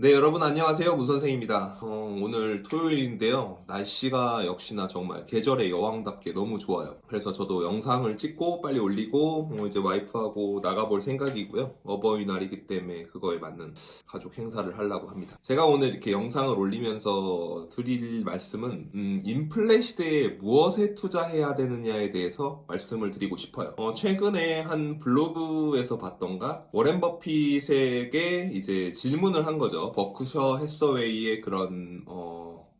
네, 여러분 안녕하세요. 문선생입니다. 오늘 토요일인데요. 날씨가 역시나 정말 계절의 여왕답게 너무 좋아요. 그래서 저도 영상을 찍고 빨리 올리고 이제 와이프하고 나가볼 생각이고요. 어버이날이기 때문에 그거에 맞는 가족 행사를 하려고 합니다. 제가 오늘 이렇게 영상을 올리면서 드릴 말씀은 인플레 시대에 무엇에 투자해야 되느냐에 대해서 말씀을 드리고 싶어요. 최근에 한 블로그에서 봤던가 워렌 버핏에게 이제 질문을 한 거죠. 버크셔 해서웨이의 그런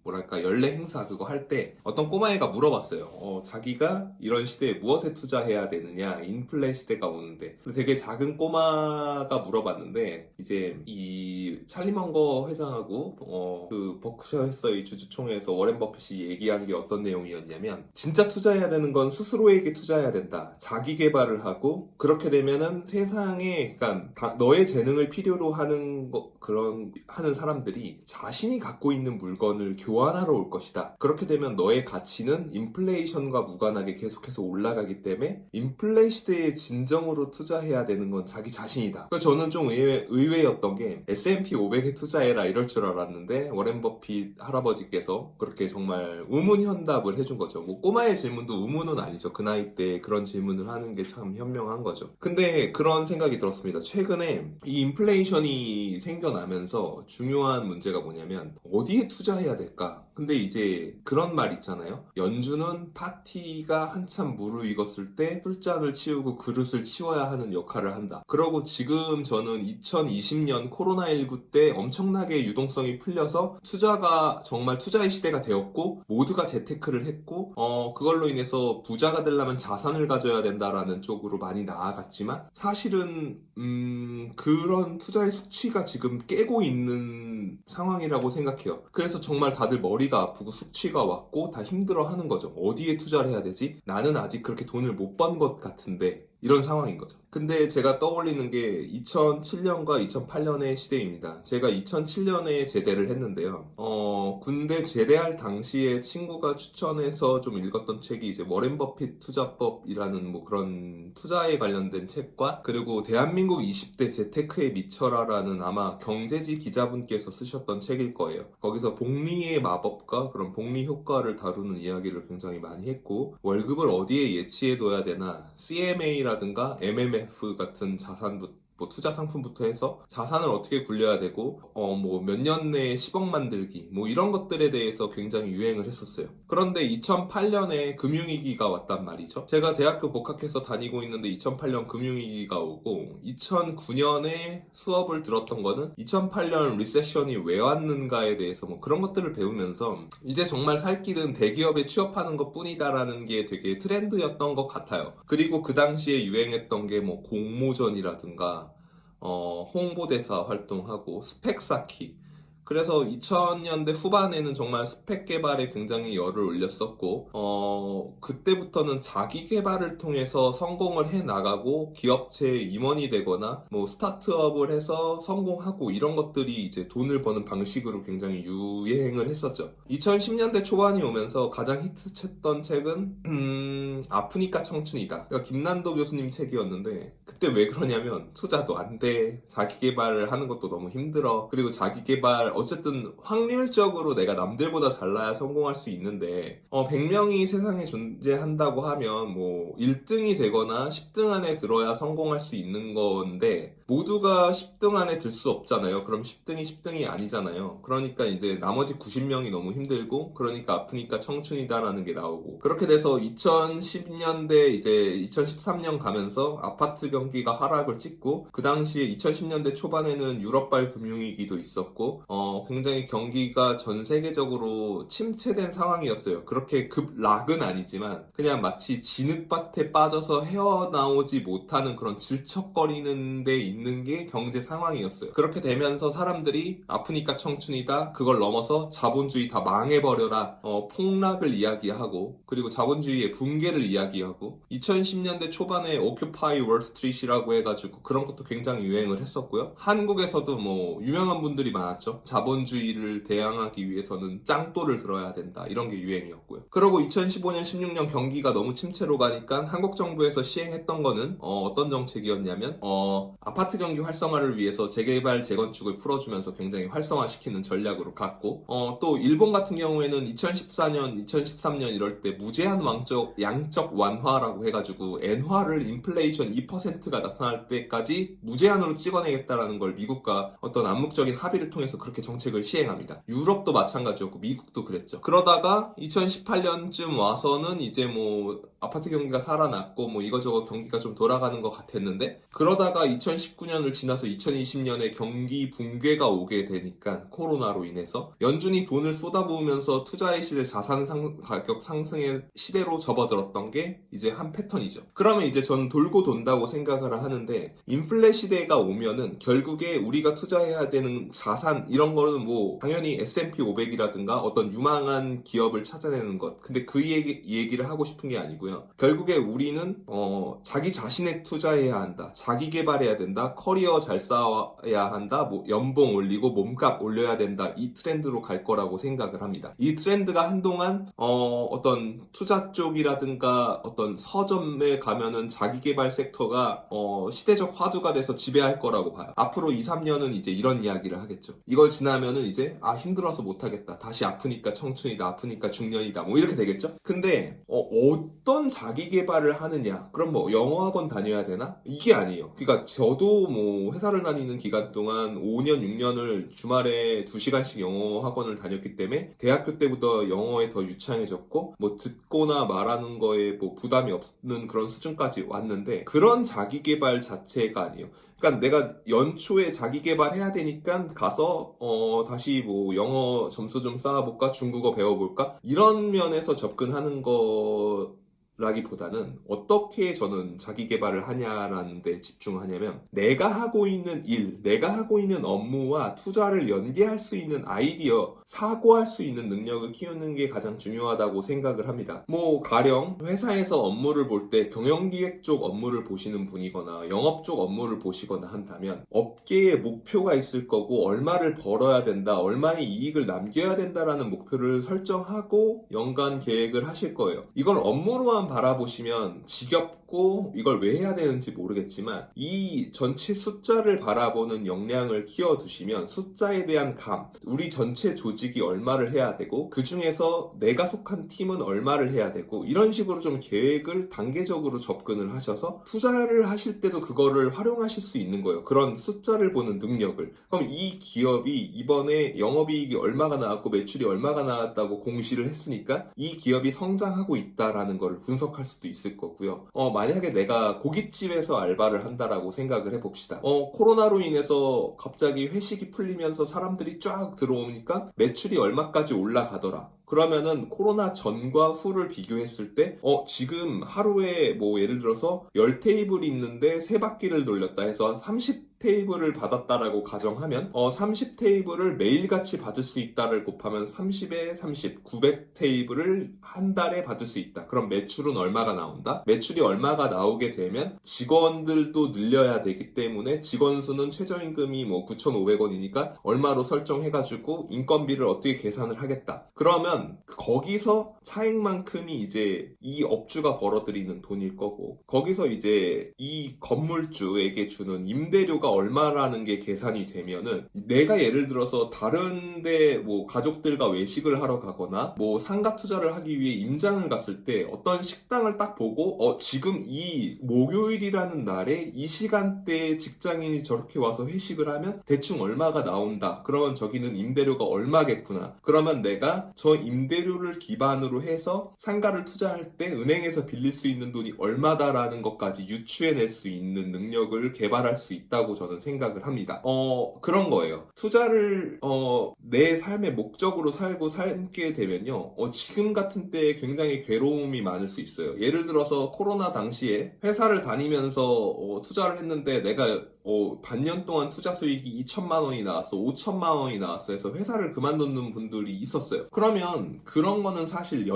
뭐랄까 연례 행사 그거 할 때 어떤 꼬마애가 물어봤어요. 자기가 이런 시대에 무엇에 투자해야 되느냐, 인플레 시대가 오는데. 되게 작은 꼬마가 물어봤는데 이제 이 찰리 먼거 회장하고 그 버크셔 해서웨이 주주총회에서 워렌 버핏이 얘기한 게 어떤 내용이었냐면, 진짜 투자해야 되는 건 스스로에게 투자해야 된다. 자기 개발을 하고, 그렇게 되면은 세상에, 그러니까 너의 재능을 필요로 하는 그런 하는 사람들이 자신이 갖고 있는 물건을 교환하러 올 것이다. 그렇게 되면 너의 가치는 인플레이션과 무관하게 계속해서 올라가기 때문에 인플레 시대에 진정으로 투자해야 되는 건 자기 자신이다. 그래서 저는 좀 의외였던 게 S&P 500에 투자해라 이럴 줄 알았는데 워렌 버핏 할아버지께서 그렇게 정말 우문현답을 해준 거죠. 뭐 꼬마의 질문도 우문은 아니죠. 그 나이 때 그런 질문을 하는 게 참 현명한 거죠. 근데 그런 생각이 들었습니다. 최근에 이 인플레이션이 생겨나면서 중요한 문제가 뭐냐면 어디에 투자해야 될까? 근데 이제 그런 말 있잖아요. 연주는 파티가 한참 무르익었을 때 술잔을 치우고 그릇을 치워야 하는 역할을 한다. 그러고 지금 저는 2020년 코로나19 때 엄청나게 유동성이 풀려서 투자가 정말 투자의 시대가 되었고 모두가 재테크를 했고 그걸로 인해서 부자가 되려면 자산을 가져야 된다라는 쪽으로 많이 나아갔지만 사실은 그런 투자의 숙취가 지금 깨고 있는 상황이라고 생각해요. 그래서 정말 다들 머리가 아프고 숙취가 왔고 다 힘들어하는 거죠. 어디에 투자를 해야 되지? 나는 아직 그렇게 돈을 못 번 것 같은데 이런 상황인 거죠. 근데 제가 떠올리는 게 2007년과 2008년의 시대입니다. 제가 2007년에 제대를 했는데요. 군대 제대할 당시에 친구가 추천해서 좀 읽었던 책이 이제 워렌 버핏 투자법이라는 뭐 그런 투자에 관련된 책과, 그리고 대한민국 20대 재테크에 미쳐라라는 아마 경제지 기자분께서 쓰셨던 책일 거예요. 거기서 복리의 마법과 그런 복리 효과를 다루는 이야기를 굉장히 많이 했고, 월급을 어디에 예치해둬야 되나, CMA라든가 MMF 같은 자산부터 뭐 투자 상품부터 해서 자산을 어떻게 굴려야 되고 뭐 몇 년 내에 10억 만들기 뭐 이런 것들에 대해서 굉장히 유행을 했었어요. 그런데 2008년에 금융위기가 왔단 말이죠. 제가 대학교 복학해서 다니고 있는데 2008년 금융위기가 오고 2009년에 수업을 들었던 거는 2008년 리세션이 왜 왔는가에 대해서 뭐 그런 것들을 배우면서 이제 정말 살 길은 대기업에 취업하는 것 뿐이다라는 게 되게 트렌드였던 것 같아요. 그리고 그 당시에 유행했던 게 뭐 공모전이라든가 홍보대사 활동하고 스펙 쌓기. 그래서 2000년대 후반에는 정말 스펙 개발에 굉장히 열을 올렸었고, 그때부터는 자기 개발을 통해서 성공을 해 나가고 기업체 임원이 되거나 뭐 스타트업을 해서 성공하고 이런 것들이 이제 돈을 버는 방식으로 굉장히 유행을 했었죠. 2010년대 초반이 오면서 가장 히트쳤던 책은 아프니까 청춘이다. 그러니까 김난도 교수님 책이었는데, 그때 왜 그러냐면 투자도 안 돼. 자기 개발을 하는 것도 너무 힘들어. 그리고 자기 개발 어쨌든 확률적으로 내가 남들보다 잘나야 성공할 수 있는데 100명이 세상에 존재한다고 하면 뭐 1등이 되거나 10등 안에 들어야 성공할 수 있는 건데 모두가 10등 안에 들 수 없잖아요. 그럼 10등이 10등이 아니잖아요. 그러니까 이제 나머지 90명이 너무 힘들고, 그러니까 아프니까 청춘이다라는 게 나오고, 그렇게 돼서 2010년대 이제 2013년 가면서 아파트 경기가 하락을 찍고, 그 당시에 2010년대 초반에는 유럽발 금융위기도 있었고 굉장히 경기가 전 세계적으로 침체된 상황이었어요. 그렇게 급락은 아니지만 그냥 마치 진흙밭에 빠져서 헤어나오지 못하는 그런 질척거리는 데 있는 게 경제 상황이었어요. 그렇게 되면서 사람들이 아프니까 청춘이다, 그걸 넘어서 자본주의 다 망해버려라, 폭락을 이야기하고, 그리고 자본주의의 붕괴를 이야기하고, 2010년대 초반에 오큐파이 월스트리트라고 해가지고 그런 것도 굉장히 유행을 했었고요. 한국에서도 뭐 유명한 분들이 많았죠. 자본주의를 대항하기 위해서는 짱돌을 들어야 된다. 이런 게 유행이었고요. 그리고 2015년, 16년 경기가 너무 침체로 가니까 한국 정부에서 시행했던 거는 어떤 정책이었냐면 아파트 경기 활성화를 위해서 재개발, 재건축을 풀어주면서 굉장히 활성화시키는 전략으로 갔고 또 일본 같은 경우에는 2014년, 2013년 이럴 때 무제한 양적 완화라고 해가지고 엔화를 인플레이션 2%가 나타날 때까지 무제한으로 찍어내겠다라는 걸 미국과 어떤 암묵적인 합의를 통해서 그렇게 정책을 시행합니다. 유럽도 마찬가지였고 미국도 그랬죠. 그러다가 2018년쯤 와서는 이제 뭐 아파트 경기가 살아났고 뭐 이거저거 경기가 좀 돌아가는 것 같았는데, 그러다가 2019년을 지나서 2020년에 경기 붕괴가 오게 되니까 코로나로 인해서 연준이 돈을 쏟아부으면서 투자의 시대, 자산 가격 상승의 시대로 접어들었던 게 이제 한 패턴이죠. 그러면 이제 전 돌고 돈다고 생각을 하는데, 인플레 시대가 오면은 결국에 우리가 투자해야 되는 자산 이런 거는 뭐 당연히 S&P 500이라든가 어떤 유망한 기업을 찾아내는 것, 근데 그 얘기를 하고 싶은 게 아니고요. 결국에 우리는 자기 자신에 투자해야 한다, 자기 개발해야 된다, 커리어 잘 쌓아야 한다, 뭐 연봉 올리고 몸값 올려야 된다, 이 트렌드로 갈 거라고 생각을 합니다. 이 트렌드가 한동안 어떤 투자 쪽이라든가 어떤 서점에 가면은 자기 개발 섹터가 시대적 화두가 돼서 지배할 거라고 봐요. 앞으로 2, 3년은 이제 이런 이야기를 하겠죠. 이걸 지나면은 이제 힘들어서 못하겠다, 다시 아프니까 청춘이다, 아프니까 중년이다, 뭐 이렇게 되겠죠. 근데 어떤 자기 개발을 하느냐, 그럼 뭐 영어학원 다녀야 되나? 이게 아니에요. 그러니까 저도 뭐 회사를 다니는 기간 동안 5년, 6년을 주말에 2시간씩 영어 학원을 다녔기 때문에 대학교 때부터 영어에 더 유창해졌고, 뭐 듣거나 말하는 거에 뭐 부담이 없는 그런 수준까지 왔는데, 그런 자기 개발 자체가 아니에요. 그러니까 내가 연초에 자기 개발해야 되니까 가서 다시 뭐 영어 점수 좀 쌓아볼까, 중국어 배워볼까, 이런 면에서 접근하는 라기보다는 어떻게 저는 자기 개발을 하냐라는 데 집중하냐면, 내가 하고 있는 일, 내가 하고 있는 업무와 투자를 연계할 수 있는 아이디어, 사고할 수 있는 능력을 키우는 게 가장 중요하다고 생각을 합니다. 뭐 가령 회사에서 업무를 볼 때 경영기획 쪽 업무를 보시는 분이거나 영업 쪽 업무를 보시거나 한다면 업계에 목표가 있을 거고, 얼마를 벌어야 된다, 얼마의 이익을 남겨야 된다라는 목표를 설정하고 연간 계획을 하실 거예요. 이걸 업무로만 바라보시면 지겹고 이걸 왜 해야 되는지 모르겠지만, 이 전체 숫자를 바라보는 역량을 키워두시면 숫자에 대한 감, 우리 전체 조직이 얼마를 해야 되고 그 중에서 내가 속한 팀은 얼마를 해야 되고, 이런 식으로 좀 계획을 단계적으로 접근을 하셔서 투자를 하실 때도 그거를 활용하실 수 있는 거예요. 그런 숫자를 보는 능력을. 그럼 이 기업이 이번에 영업이익이 얼마가 나왔고 매출이 얼마가 나왔다고 공시를 했으니까 이 기업이 성장하고 있다라는 걸 분석할 수도 있을 거고요. 만약에 내가 고깃집에서 알바를 한다라고 생각을 해봅시다. 코로나로 인해서 갑자기 회식이 풀리면서 사람들이 쫙 들어오니까 매출이 얼마까지 올라가더라. 그러면은 코로나 전과 후를 비교했을 때 지금 하루에 뭐 예를 들어서 10테이블이 있는데 3바퀴를 돌렸다 해서 30테이블을 받았다라고 가정하면 30테이블을 매일같이 받을 수 있다를 곱하면 30에 30, 900테이블을 한 달에 받을 수 있다. 그럼 매출은 얼마가 나온다? 매출이 얼마가 나오게 되면 직원들도 늘려야 되기 때문에 직원 수는 최저임금이 뭐 9,500원이니까 얼마로 설정해가지고 인건비를 어떻게 계산을 하겠다. 그러면 거기서 차액만큼이 이제 이 업주가 벌어들이는 돈일 거고, 거기서 이제 이 건물주에게 주는 임대료가 얼마라는 게 계산이 되면은, 내가 예를 들어서 다른데 뭐 가족들과 외식을 하러 가거나 뭐 상가 투자를 하기 위해 임장을 갔을 때 어떤 식당을 딱 보고 지금 이 목요일이라는 날에 이 시간대에 직장인이 저렇게 와서 회식을 하면 대충 얼마가 나온다. 그러면 저기는 임대료가 얼마겠구나. 그러면 내가 저 임대료를 기반으로 해서 상가를 투자할 때 은행에서 빌릴 수 있는 돈이 얼마다라는 것까지 유추해낼 수 있는 능력을 개발할 수 있다고 저는 생각을 합니다. 그런 거예요. 투자를 내 삶의 목적으로 살게 되면요, 지금 같은 때에 굉장히 괴로움이 많을 수 있어요. 예를 들어서 코로나 당시에 회사를 다니면서 투자를 했는데 내가 반년 동안 투자 수익이 2천만 원이 나왔어, 5천만 원이 나왔어 해서 회사를 그만두는 분들이 있었어요. 그러면 그런 거는 사실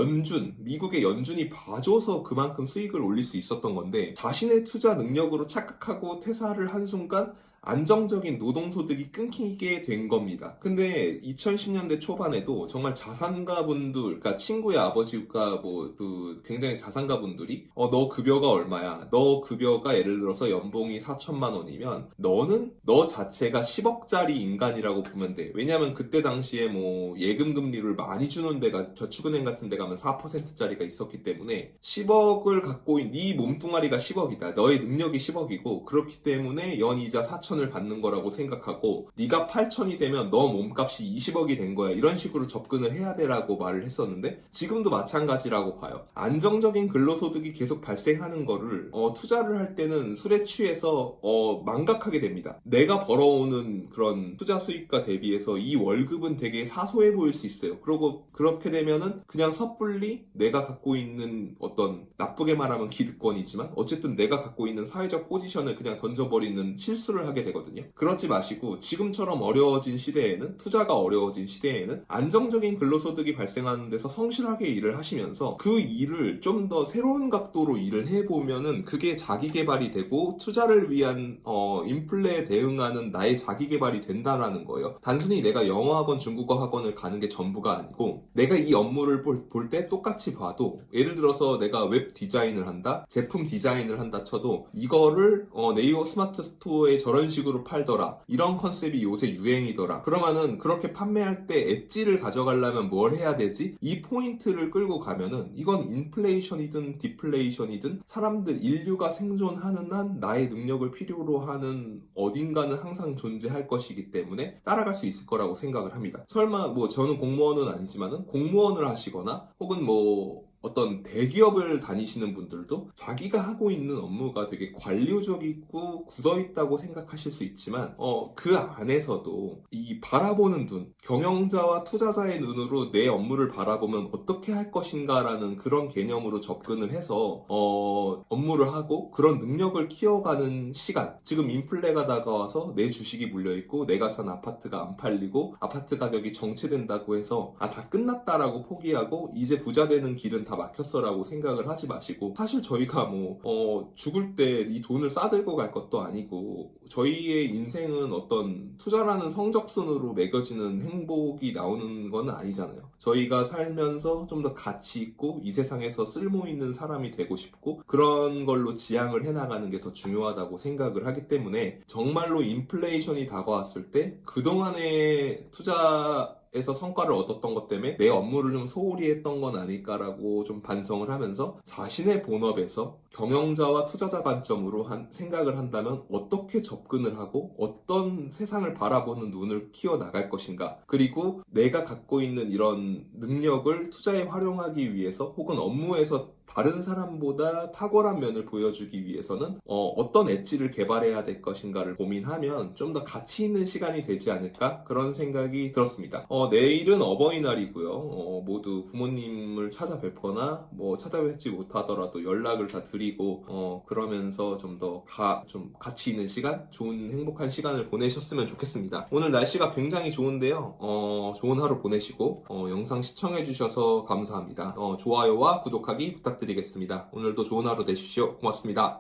미국의 연준이 봐줘서 그만큼 수익을 올릴 수 있었던 건데, 자신의 투자 능력으로 착각하고 퇴사를 한 순간 안정적인 노동소득이 끊기게 된 겁니다. 근데 2010년대 초반에도 정말 자산가분들, 그러니까 친구의 아버지가 굉장히 자산가분들이 너 급여가 얼마야? 너 급여가 예를 들어서 연봉이 4천만 원이면 너 자체가 10억짜리 인간이라고 보면 돼. 왜냐면 그때 당시에 뭐 예금 금리를 많이 주는 데가 저축은행 같은 데 가면 4%짜리가 있었기 때문에 10억을 갖고 있는 네 몸뚱아리가 10억이다. 너의 능력이 10억이고 그렇기 때문에 연이자 4천을 받는 거라고 생각하고 네가 8천이 되면 너 몸값이 20억이 된 거야. 이런 식으로 접근을 해야 되라고 말을 했었는데 지금도 마찬가지라고 봐요. 안정적인 근로소득이 계속 발생하는 거를 투자를 할 때는 술에 취해서 망각하게 됩니다. 내가 벌어오는 그런 투자 수익과 대비해서 이 월급은 되게 사소해 보일 수 있어요. 그리고 그렇게 되면은 그냥 섣불리 내가 갖고 있는 어떤 나쁘게 말하면 기득권이지만 어쨌든 내가 갖고 있는 사회적 포지션을 그냥 던져버리는 실수를 하게 되거든요. 그러지 마시고 지금처럼 어려워진 시대에는 투자가 어려워진 시대에는 안정적인 근로소득이 발생하는 데서 성실하게 일을 하시면서 그 일을 좀 더 새로운 각도로 일을 해보면은 그게 자기개발이 되고 투자를 위한 인플레에 대응하는 나의 자기개발이 된다라는 거예요. 단순히 내가 영어학원, 중국어학원을 가는 게 전부가 아니고 내가 이 업무를 볼 때 똑같이 봐도 예를 들어서 내가 웹 디자인을 한다, 제품 디자인을 한다 쳐도 이거를 네이버 스마트 스토어에 저런 식으로 팔더라, 이런 컨셉이 요새 유행이더라. 그러면은 그렇게 판매할 때 엣지를 가져가려면 뭘 해야 되지? 이 포인트를 끌고 가면은 이건 인플레이션이든 디플레이션이든 인류가 생존하는 한 나의 능력을 필요로 하는 어딘가는 항상 존재할 것이기 때문에 따라갈 수 있을 거라고 생각을 합니다. 설마 저는 공무원은 아니지만은 공무원을 하시거나 혹은 어떤 대기업을 다니시는 분들도 자기가 하고 있는 업무가 되게 관료적이고 굳어있다고 생각하실 수 있지만 그 안에서도 이 바라보는 눈, 경영자와 투자자의 눈으로 내 업무를 바라보면 어떻게 할 것인가라는 그런 개념으로 접근을 해서 업무를 하고 그런 능력을 키워가는 시간, 지금 인플레가 다가와서 내 주식이 물려있고 내가 산 아파트가 안 팔리고 아파트 가격이 정체된다고 해서 다 끝났다라고 포기하고 이제 부자 되는 길은 다 막혔어라고 생각을 하지 마시고, 사실 저희가 죽을 때 이 돈을 싸들고 갈 것도 아니고 저희의 인생은 어떤 투자라는 성적순으로 매겨지는 행복이 나오는 건 아니잖아요. 저희가 살면서 좀 더 가치 있고 이 세상에서 쓸모 있는 사람이 되고 싶고 그런 걸로 지향을 해나가는 게 더 중요하다고 생각을 하기 때문에 정말로 인플레이션이 다가왔을 때 그동안의 투자에서 성과를 얻었던 것 때문에 내 업무를 좀 소홀히 했던 건 아닐까라고 좀 반성을 하면서 자신의 본업에서 경영자와 투자자 관점으로 생각을 한다면 어떻게 접근을 하고 어떤 세상을 바라보는 눈을 키워나갈 것인가, 그리고 내가 갖고 있는 이런 능력을 투자에 활용하기 위해서 혹은 업무에서 다른 사람보다 탁월한 면을 보여주기 위해서는 어떤 엣지를 개발해야 될 것인가를 고민하면 좀 더 가치 있는 시간이 되지 않을까, 그런 생각이 들었습니다. 내일은 어버이날이고요. 모두 부모님을 찾아뵙거나 찾아뵙지 못하더라도 연락을 다 드리고 그러면서 좀 더 가치 있는 시간, 좋은 행복한 시간을 보내셨으면 좋겠습니다. 오늘 날씨가 굉장히 좋은데요. 좋은 하루 보내시고 영상 시청해주셔서 감사합니다. 좋아요와 구독하기 부탁드리겠습니다. 오늘도 좋은 하루 되십시오. 고맙습니다.